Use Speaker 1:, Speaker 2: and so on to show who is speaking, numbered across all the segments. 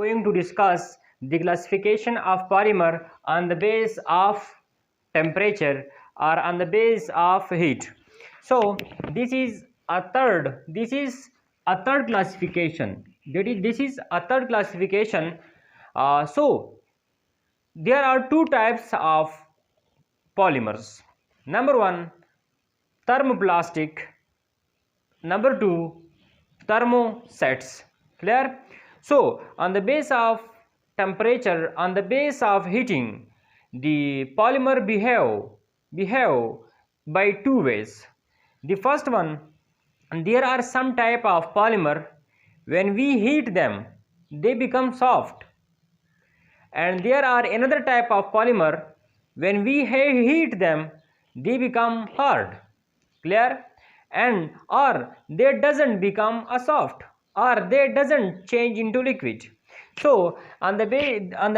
Speaker 1: going to discuss the classification of polymer on the base of temperature or on the base of heat. So this is a third classification. This is a third classification. So there are two types of polymers. Number one, thermoplastic. Number two, thermosets. Clear? So on the base of temperature, on the base of heating, the polymer behave by two ways. The first one, there are some type of polymer, when we heat them they become soft, and there are another type of polymer, when we heat them they become hard. Clear? And or they doesn't become a soft, or they doesn't change into liquid. So on the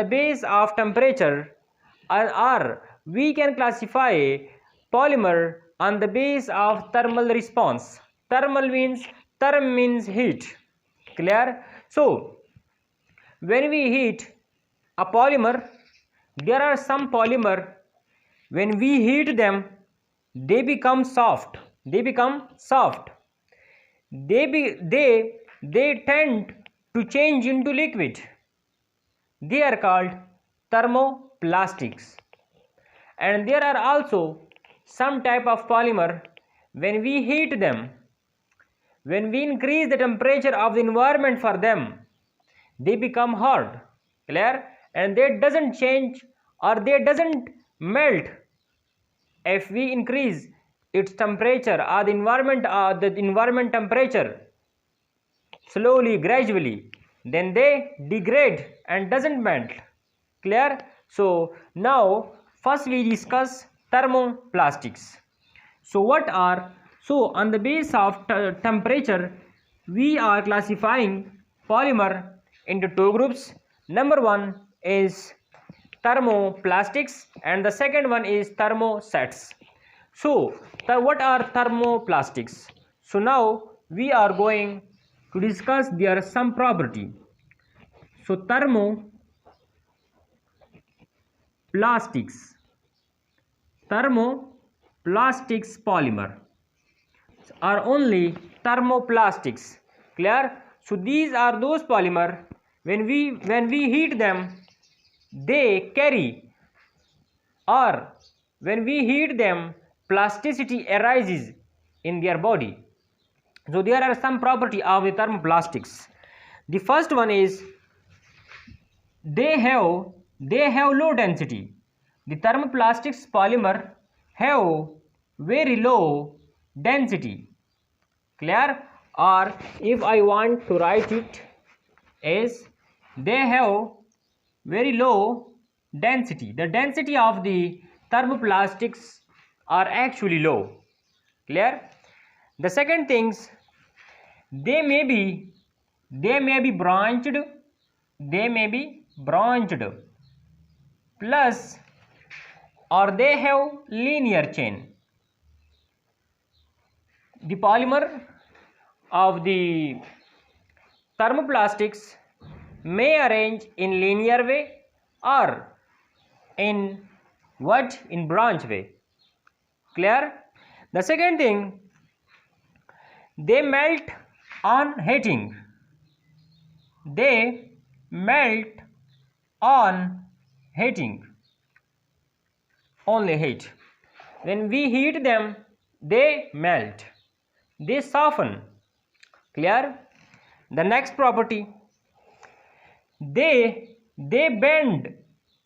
Speaker 1: base of temperature, or we can classify polymer on the base of thermal response. Thermal means heat. Clear? So when we heat a polymer, there are some polymer, when we heat them they become soft. They tend to change into liquid. They are called thermoplastics. And there are also some type of polymer, when we heat them, when we increase the temperature of the environment for them, they become hard. Clear? And they doesn't change, or they doesn't melt if we increase its temperature, or the environment temperature slowly, gradually, then they degrade and doesn't melt. Clear? So now first we discuss thermoplastics. So on the base of temperature, we are classifying polymer into two groups. Number one is thermoplastics and the second one is thermosets. So what are thermoplastics? So now we are going to discuss their some property. So thermoplastics polymer are only thermoplastics. Clear? So these are those polymer, when we heat them they carry, or when we heat them plasticity arises in their body. So there are some property of the thermoplastics. The first one is they have low density. The thermoplastics polymer have very low density. Clear? Or if I want to write it as, they have very low density. The density of the thermoplastics are actually low. Clear? The second things, they may be branched, plus, or they have linear chain. The polymer of the thermoplastics may arrange in linear way or in branch way. Clear? The second thing, they melt on heating. Only heat. When we heat them they melt, they soften. Clear? The next property, they bend.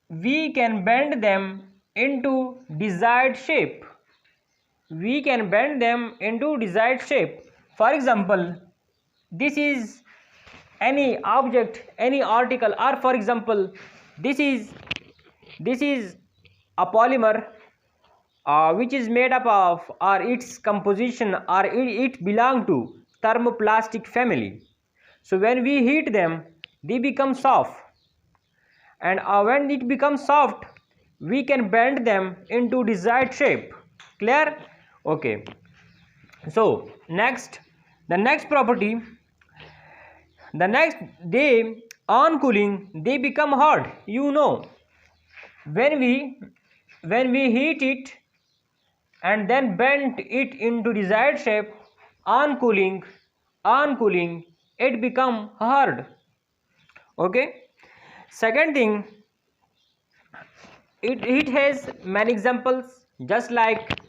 Speaker 1: We can bend them into desired shape. For example, this is any object, any article, or for example this is a polymer which is made up of, or its composition, or it belong to thermoplastic family. So when we heat them they become soft, and when it becomes soft we can bend them into desired shape. Clear? Okay. So the next property, they On cooling they become hard. You know, when we heat it and then bend it into desired shape, on cooling it become hard. Okay. Second thing, it has many examples, just like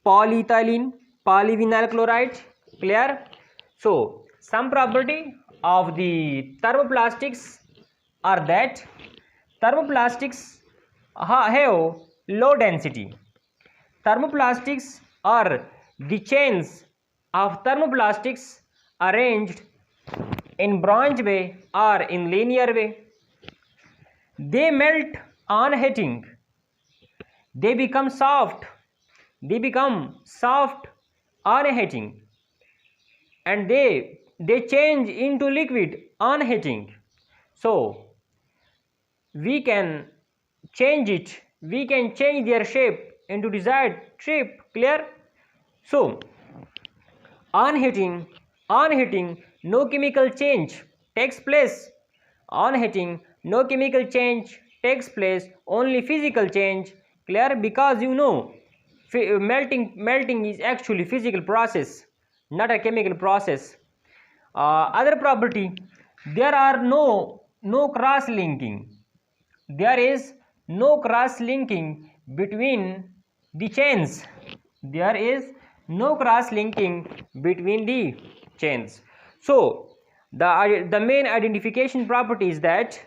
Speaker 1: polyethylene, polyvinyl chloride. Clear? So some property of the thermoplastics are that thermoplastics have low density. Thermoplastics are the chains of thermoplastics arranged in branch way or in linear way. They melt on heating. They become soft. They become soft on heating, and they change into liquid on heating. So we can change it. We can change their shape into desired shape. Clear? So on heating, no chemical change takes place. On heating, no chemical change takes place, only physical change. Clear? Because you know, melting is actually physical process, not a chemical process. Other property, there are no cross linking. There is no cross linking between the chains. There is no cross linking between the chains. So the main identification property is that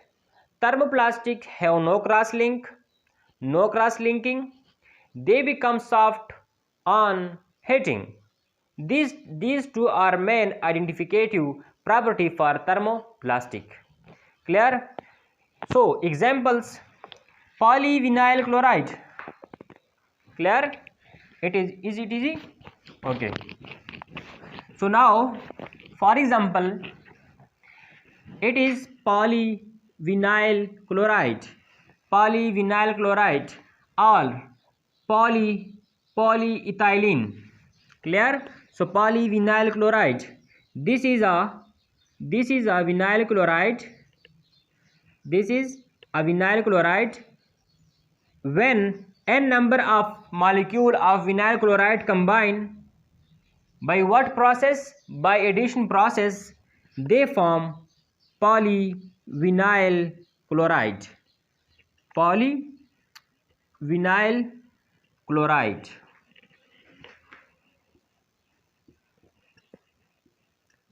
Speaker 1: thermoplastic have no cross linking. They become soft on heating. These two are main identificative property for thermoplastic. Clear? So examples, polyvinyl chloride. Clear? It is it easy? Okay. So now, for example, it is polyvinyl chloride, or polyethylene. Clear? So polyvinyl chloride, this is a vinyl chloride. This is a vinyl chloride. When n number of molecule of vinyl chloride combine, by what process? By addition process, they form polyvinyl chloride. Polyvinyl chloride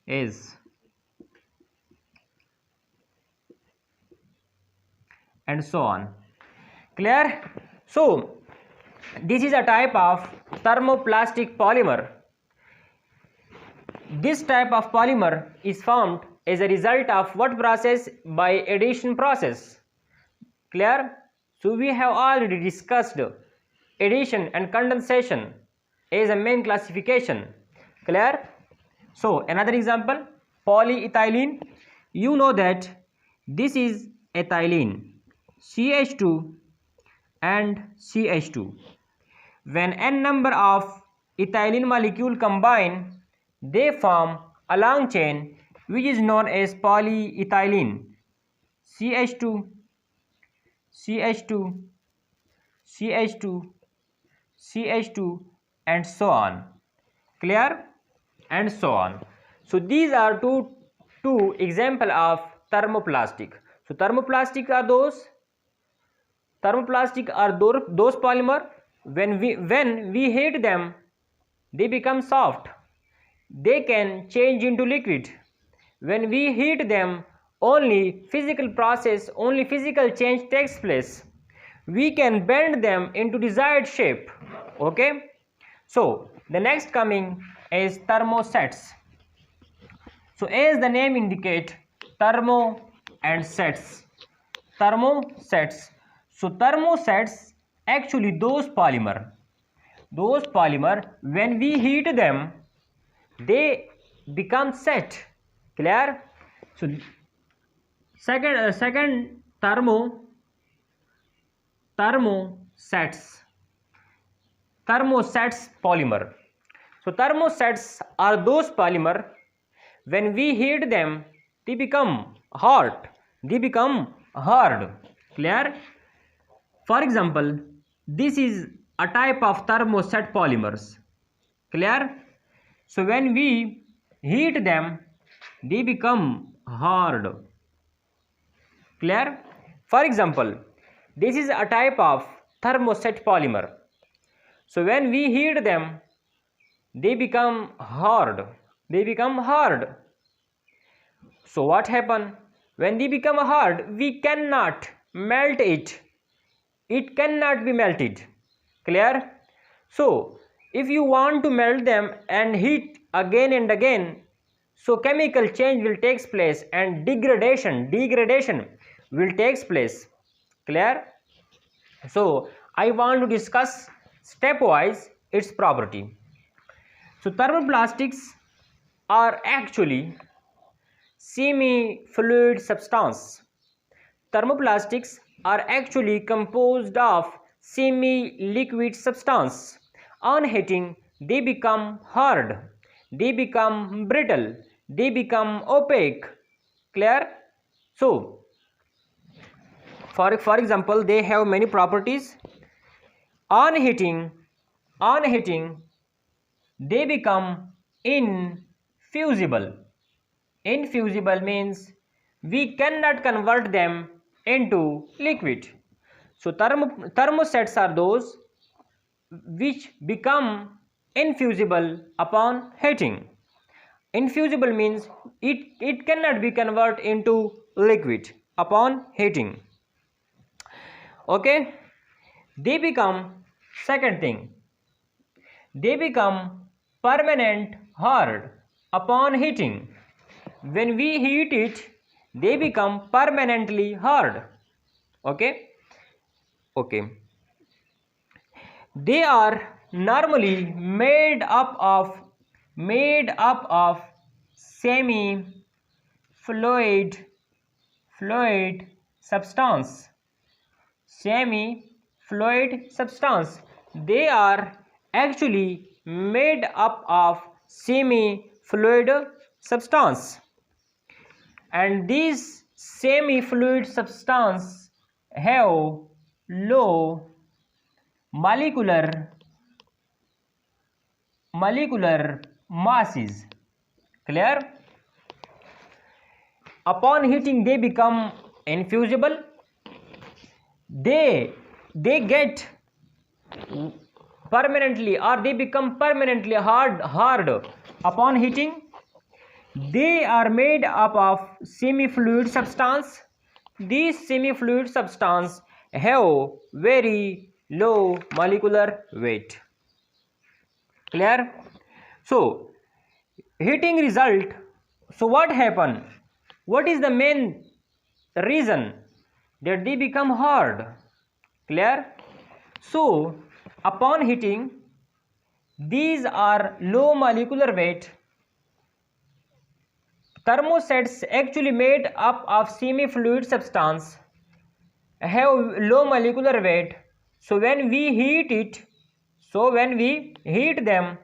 Speaker 1: is, and so on. Clear? So this is a type of thermoplastic polymer. This type of polymer is formed as a result of what process? By addition process. Clear? So we have already discussed addition and condensation as a main classification. Clear? So another example, polyethylene. You know that this is ethylene, CH2 and CH2. When n number of ethylene molecule combine, they form a long chain which is known as polyethylene. CH2, CH2, CH2, CH2, and so on. Clear? And so on. So these are two example of thermoplastic. So thermoplastic are those polymer, when we heat them, they become soft. They can change into liquid. When we heat them, only physical change takes place. We can bend them into desired shape. Okay. So the next coming is thermosets. So as the name indicate, thermo and sets. Thermosets. So thermosets actually those polymer when we heat them, they become set. Clear? So second thermosets polymer. So thermosets are those polymer when we heat them, they become hot, they become hard. Clear? For example, this is a type of thermoset polymers. Clear? So when we heat them, they become hard. Clear? For example, this is a type of thermoset polymer. So when we heat them, they become hard. They become hard. So what happen? When they become hard, we cannot melt it. It cannot be melted. Clear? So if you want to melt them and heat again and again, so chemical change will take place and degradation will take place. Clear? So I want to discuss stepwise its property. So thermoplastics are actually semi-fluid substance. Thermoplastics are actually composed of semi-liquid substance. On heating, they become hard, they become brittle, they become opaque. Clear? So, for example, they have many properties. On heating, they become infusible. Infusible means we cannot convert them into liquid. So thermosets are those which become infusible upon heating. Infusible means it cannot be converted into liquid upon heating. Okay, they become, second thing, they become permanent hard upon heating. When we heat it, they become permanently hard. Okay, they are normally made up of semi fluid substance. They are actually made up of semi fluid substance, and these semi fluid substance have low molecular masses. Clear? Upon heating, they become infusible. They get permanently, or they become permanently hard upon heating. They are made up of semi-fluid substance. These semi-fluid substance have very low molecular weight. Clear? So heating result, so what happen? What is the main reason that they become hard? Clear? So upon heating, these are low molecular weight. Thermosets actually made up of semi-fluid substance have low molecular weight. So when we heat them,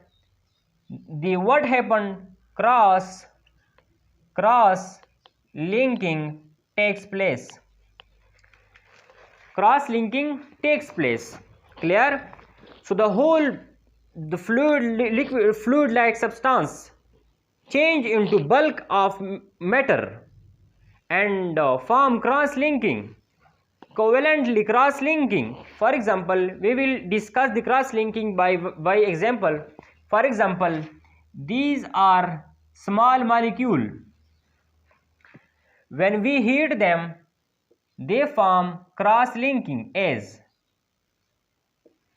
Speaker 1: the what happened? Cross linking takes place. Clear? So the fluid like substance change into bulk of matter and form cross-linking, covalently cross-linking. For example, we will discuss the cross-linking by example. For example, these are small molecule. When we heat them, they form cross-linking as.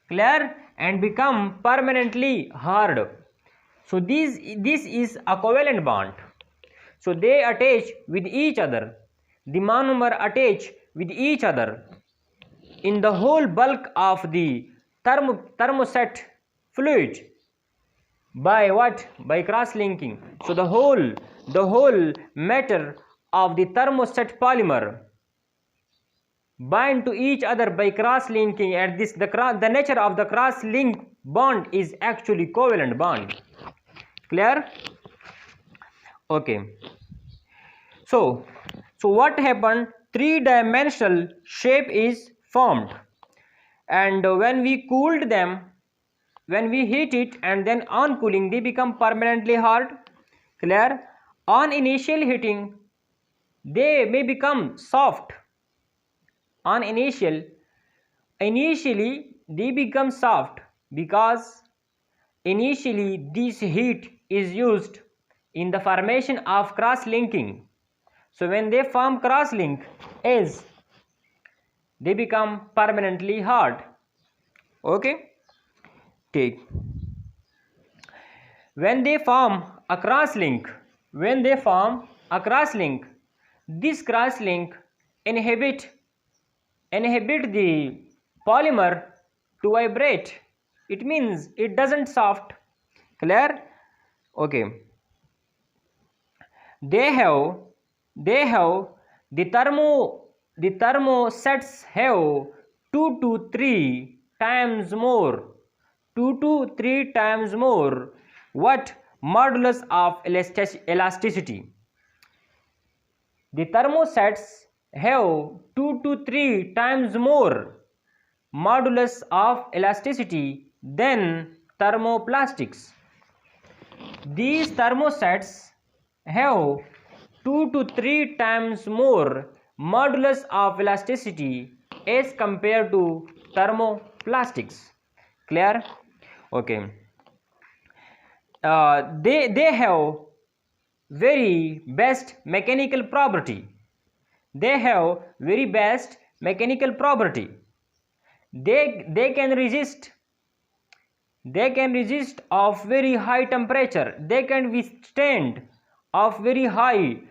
Speaker 1: Clear? And become permanently hard. So this is a covalent bond. So they attach with each other. The monomer attach with each other in the whole bulk of the thermoset fluid. By what? By cross-linking. So the whole matter of the thermoset polymer bind to each other by cross-linking, and the nature of the cross-link bond is actually covalent bond. Clear? Okay. So So what happened? Three-dimensional shape is formed, and when we cooled them, when we heat it and then on cooling, they become permanently hard. Clear? On initial heating, they may become soft. On initially they become soft because initially this heat is used in the formation of cross-linking. So when they form cross-link as they become permanently hard. Okay, take. When they form a cross-link, this cross-link inhibit the polymer to vibrate. It means it doesn't soft. Clear? Okay. They have the thermosets have 2 to 3 times more what modulus of elasticity. The thermosets have 2 to 3 times more modulus of elasticity than thermoplastics. These thermosets have 2 to 3 times more modulus of elasticity as compared to thermoplastics. Clear? Okay. They have very best mechanical property. They can resist of very high temperature. They can withstand of very high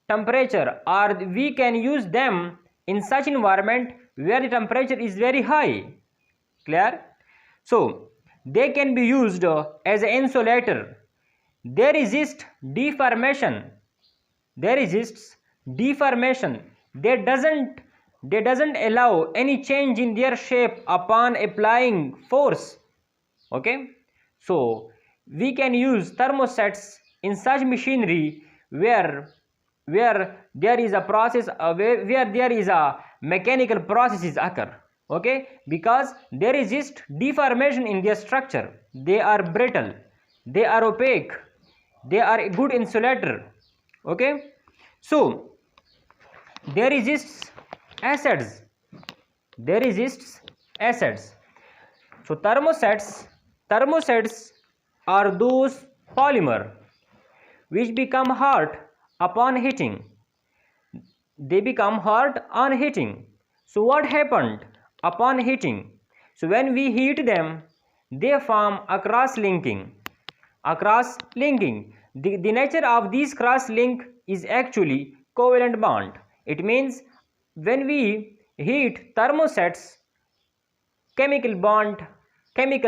Speaker 1: temperature, or we can use them in such environment where the temperature is very high. Clear? So they can be used as an insulator. They resist deformation. They doesn't allow any change in their shape upon applying force. Okay, so we can use thermosets in such machinery where there is a process where there is a mechanical processes occur. Okay, because they resist deformation in their structure. They are brittle, they are opaque, they are a good insulator. Okay, so they resists acids. So thermosets are those polymer which become hard upon heating. They become hard on heating. So what happened upon heating? So when we heat them, they form a cross-linking. The nature of these cross-link is actually covalent bond. It means when we heat thermosets, chemical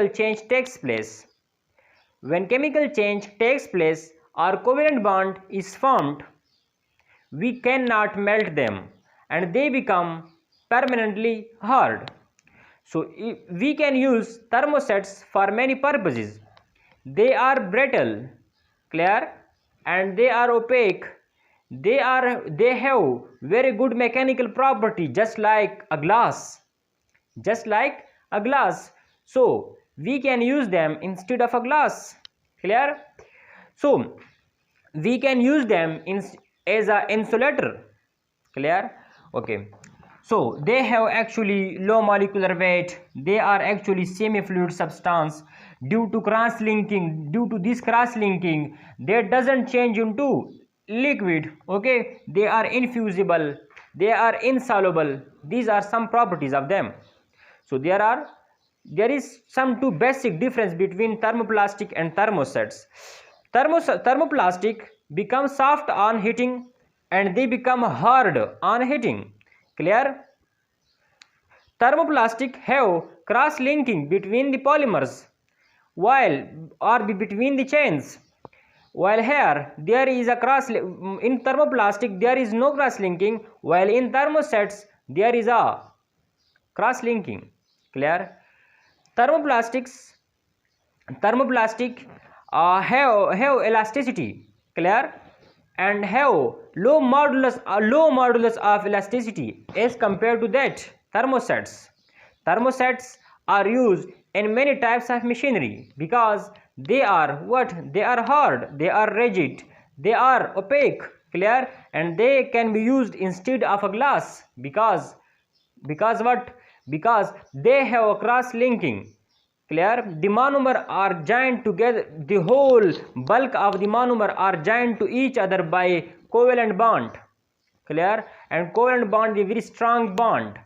Speaker 1: change takes place. When chemical change takes place or covalent bond is formed, we cannot melt them and they become permanently hard. So we can use thermosets for many purposes. They are brittle, clear, and they are opaque. They have very good mechanical property, just like a glass. So we can use them instead of a glass. Clear? So we can use them as an insulator. Clear? Okay. So they have actually low molecular weight. They are actually semi-fluid substance. Due to this cross-linking, they doesn't change into liquid. Okay, they are infusible, they are insoluble. These are some properties of them. So there is some two basic difference between thermoplastic and thermosets. Thermoplastic become soft on heating and they become hard on heating. Clear? Thermoplastic have cross-linking between the polymers between the chains, while here there is a in thermoplastic there is no cross-linking, while in thermosets there is a cross-linking. Clear? Thermoplastic have elasticity. Clear? and have low modulus of elasticity as compared to that thermosets. Thermosets are used in many types of machinery because they are what? They are hard, they are rigid, they are opaque, clear, and they can be used instead of a glass because what? Because they have a cross linking, clear. The monomer are joined together, the whole bulk of the monomer are joined to each other by covalent bond, clear, and covalent bond is a very strong bond,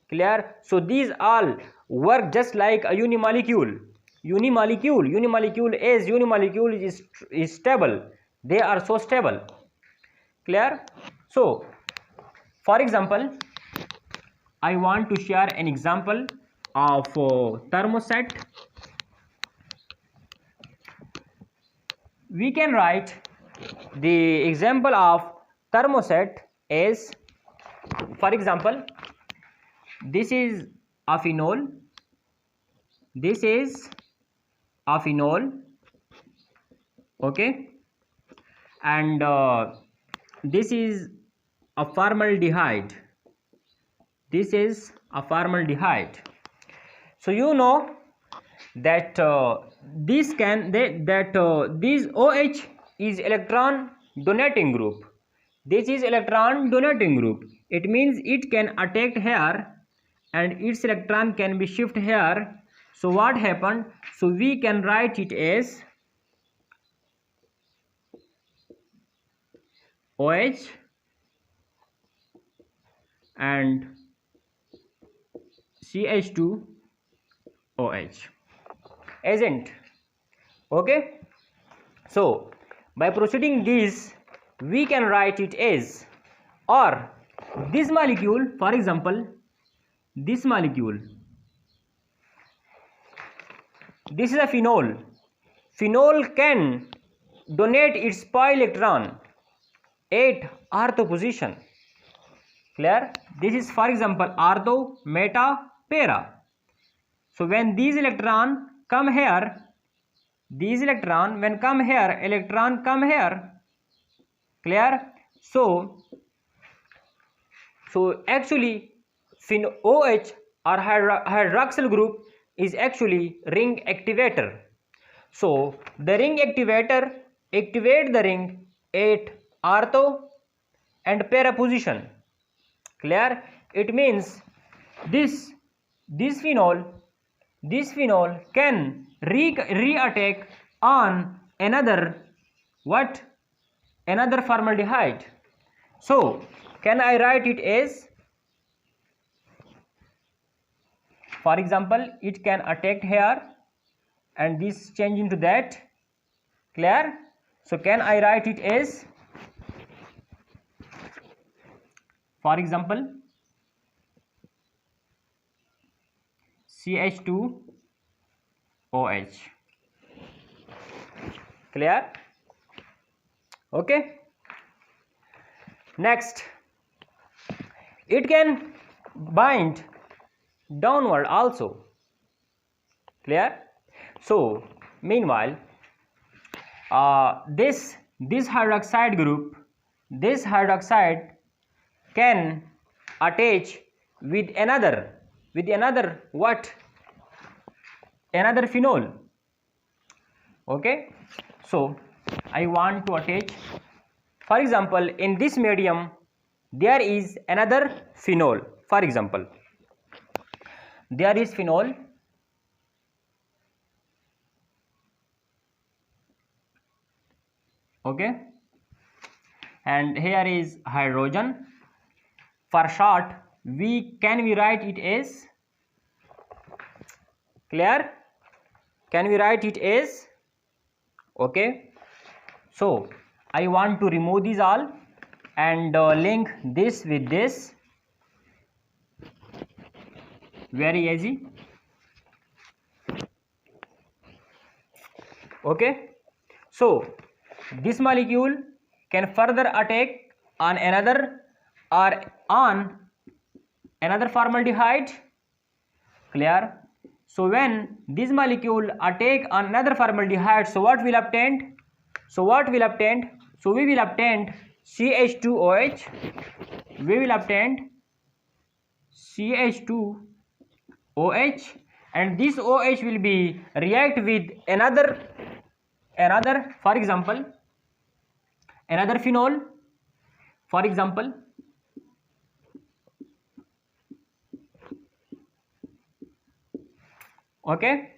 Speaker 1: clear. So these all work just like a unimolecule. Unimolecule is stable, they are so stable, clear. So for example, I want to share an example of thermoset. We can write the example of thermoset as, for example, this is a phenol, this is a phenol, okay, and this is a formaldehyde, this is a formaldehyde. So you know that this OH is electron donating group, this is electron donating group. It means it can attack here and its electron can be shift here. So what happened? So we can write it as OH and CH2OH, isn't? Okay, so by proceeding this we can write it as, or this molecule, for example, this molecule, this is a phenol. Phenol can donate its pi electron at ortho position, clear. This is for example ortho, meta, para. So when these electron come here, these electron when come here, electron come here, clear. So actually OH or hydroxyl group is actually ring activator. So the ring activator activate the ring at ortho and para position, clear. It means this phenol can re-attack on another what? Another formaldehyde. So can I write it as, for example, it can attack here and this change into that, clear. So can I write it as, for example, CH2OH, clear. Okay, next, it can bind downward also, clear. So meanwhile this hydroxide group, this hydroxide can attach with another what? Another phenol, okay. So I want to attach, for example, in this medium there is another phenol, for example there is phenol, okay, and here is hydrogen. For short we write it as, clear, can we write it as, okay. So I want to remove these all and link this with this, very easy, okay. So this molecule can further attack on another formaldehyde, clear. So when this molecule attack on another formaldehyde, so what will obtain? So we will obtain CH2OH. We will obtain CH2OH, and this OH will be react with another, for example, another phenol, for example, okay.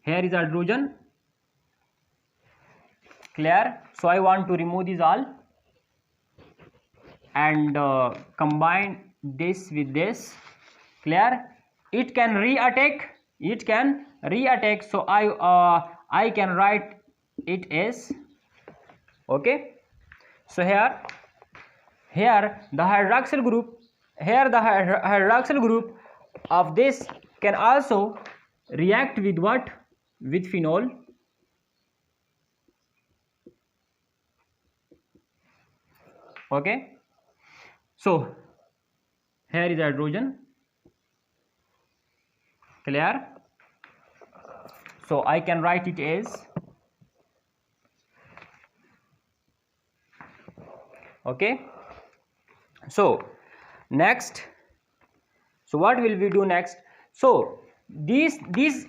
Speaker 1: Here is hydrogen, clear. So I want to remove these all and combine this with this, clear. It can re-attack, so I can write it as, okay. So here the hydroxyl group of this can also react with what? With phenol, okay. So here is hydrogen, clear. So I can write it as, okay. So next, so what will we do next? So this is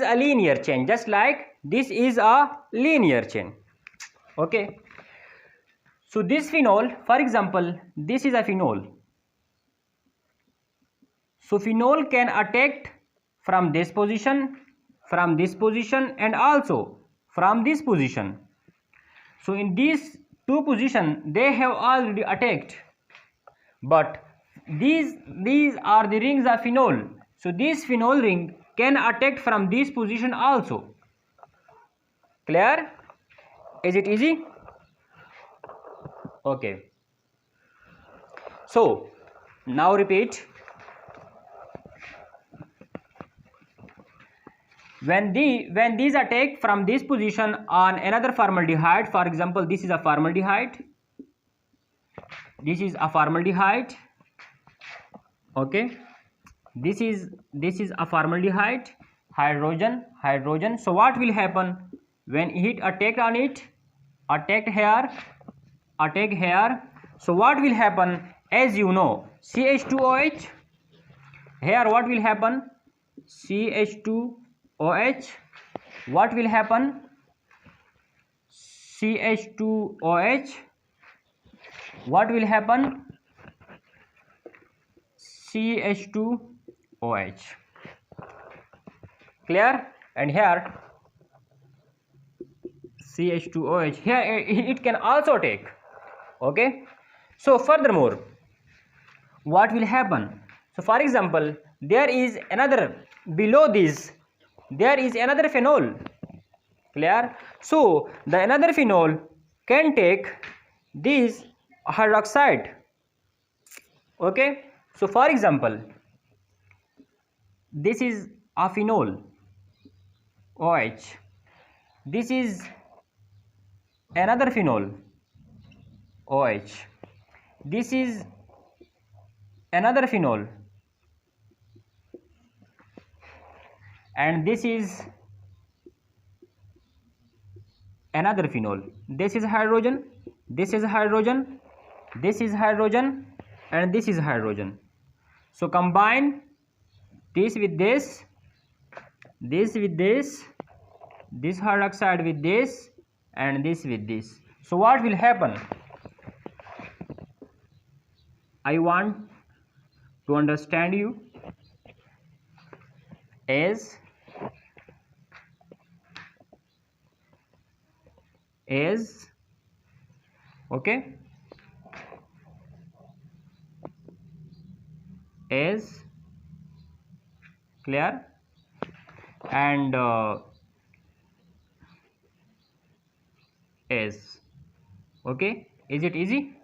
Speaker 1: a linear chain, just like this is a linear chain, okay. So this phenol, for example, this is a phenol. So phenol can attack from this position, and also from this position. So in these two positions they have already attacked, but these are the rings of phenol. So this phenol ring can attack from this position also, clear. Is it easy? Okay. So now repeat. When these attack from this position on another formaldehyde, for example, this is a formaldehyde, okay. This is a formaldehyde, hydrogen. So what will happen when heat attacked on it? Attack here. So what will happen? As you know, CH2OH. Here what will happen? CH2OH. What will happen? CH2OH. What will happen? CH2OH. Clear? And here CH2OH. Here it can also take, okay. So furthermore, what will happen? So for example, there is another, below this there is another phenol, clear. So the another phenol can take this hydroxide, okay. So for example, this is a phenol OH, this is another phenol OH, this is another phenol, and this is another phenol. This is hydrogen, this is hydrogen, this is hydrogen, and this is hydrogen. So combine this with this, this with this hydroxide with this, and this with this. So what will happen? I want to understand you as okay, as, clear. And as, okay. Is it easy?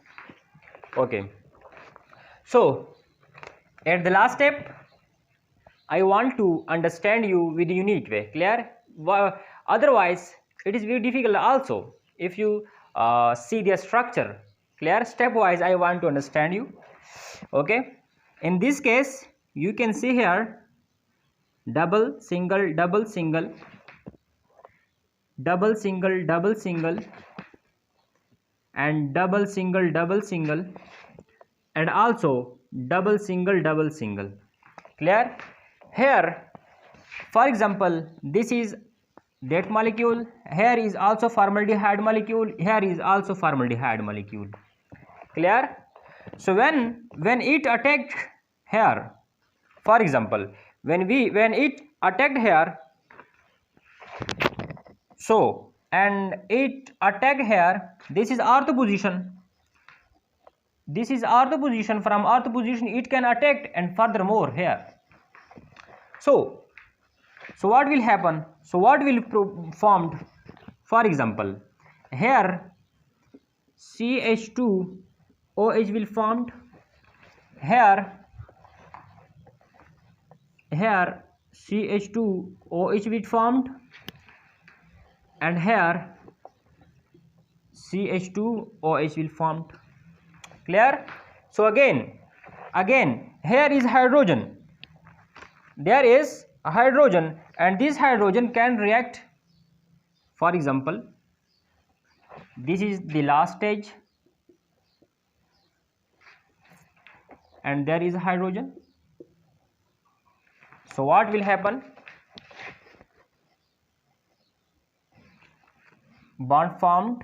Speaker 1: Okay. So at the last step, I want to understand you with a unique way, clear. Otherwise it is very difficult also if you see their structure, clear. Stepwise I want to understand you, okay. In this case you can see here double single, double single, double single, double single, and double single and also double single. Clear? Here, for example, this is that molecule, here is also formaldehyde molecule, here is also formaldehyde molecule. Clear? So when it attacked here, for example, when it attacked here, so and it attacked here, this is ortho position. This is ortho position. From ortho position it can attack, and furthermore here. So what will happen? So what will formed? For example, here CH2OH will formed. Here CH2OH will formed, and here CH2OH will formed. Clear? So again here is hydrogen. There is a hydrogen, and this hydrogen can react. For example, this is the last stage, and there is hydrogen. So what will happen? Bond formed,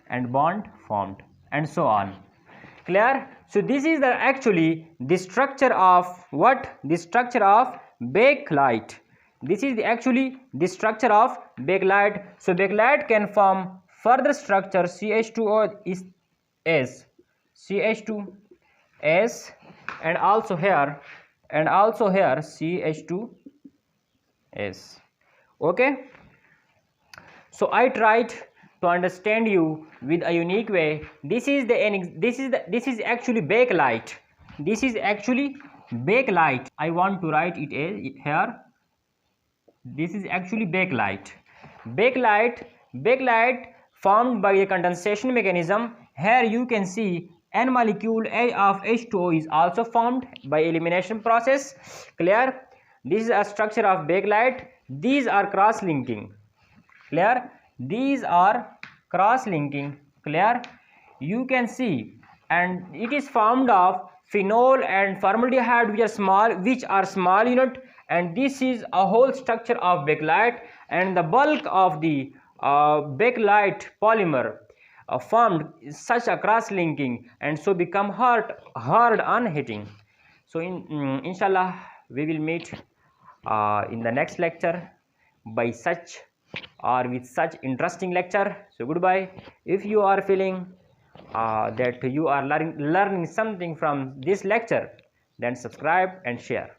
Speaker 1: and bond formed, and so on. Clear? So this is actually the structure of what? The structure of bakelite. This is actually the structure of bakelite. So bakelite can form further structure CH2O is S, CH2S, and also here CH2S. Okay. So I tried to understand you with a unique way. This is actually bakelite. This is actually bakelite. I want to write it here. This is actually bakelite. Bakelite formed by a condensation mechanism. Here you can see N molecule of H2O is also formed by elimination process. Clear? This is a structure of bakelite. These are cross-linking. Clear? These are cross-linking. Clear? You can see, and it is formed of phenol and formaldehyde, which are small unit, and this is a whole structure of bakelite, and the bulk of the bakelite polymer formed such a cross-linking, and so become hard on heating. So inshallah we will meet in the next lecture by such or with such interesting lecture. So goodbye. If you are feeling that you are learning something from this lecture, then subscribe and share.